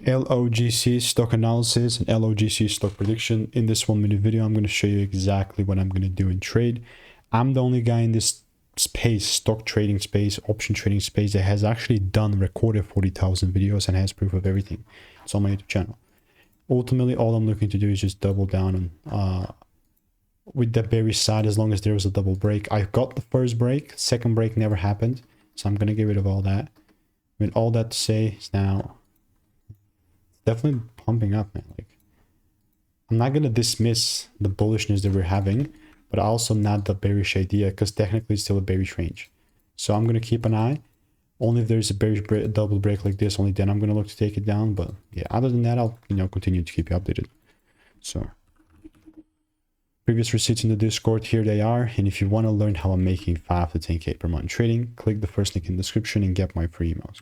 LOGC stock analysis and LOGC stock prediction. In this 1-minute video, I'm going to show you exactly what I'm going to do in trade. I'm the only guy in this space, stock trading space, option trading space, that has actually recorded 40,000 videos and has proof of everything. It's on my YouTube channel. Ultimately, all I'm looking to do is just double down on with the bearish side, as long as there was a double break. I got the first break, second break never happened, so I'm going to get rid of all that. With all that to say, is now definitely pumping up, man. Like, I'm not going to dismiss the bullishness that we're having, but also not the bearish idea, because technically it's still a bearish range. So I'm going to keep an eye. Only if there's a bearish double break like this, only then I'm going to look to take it down. But yeah, other than that, I'll continue to keep you updated. So previous receipts in the Discord, here they are. And if you want to learn how I'm making 5 to 10K per month trading, click the first link in the description and get my free emails.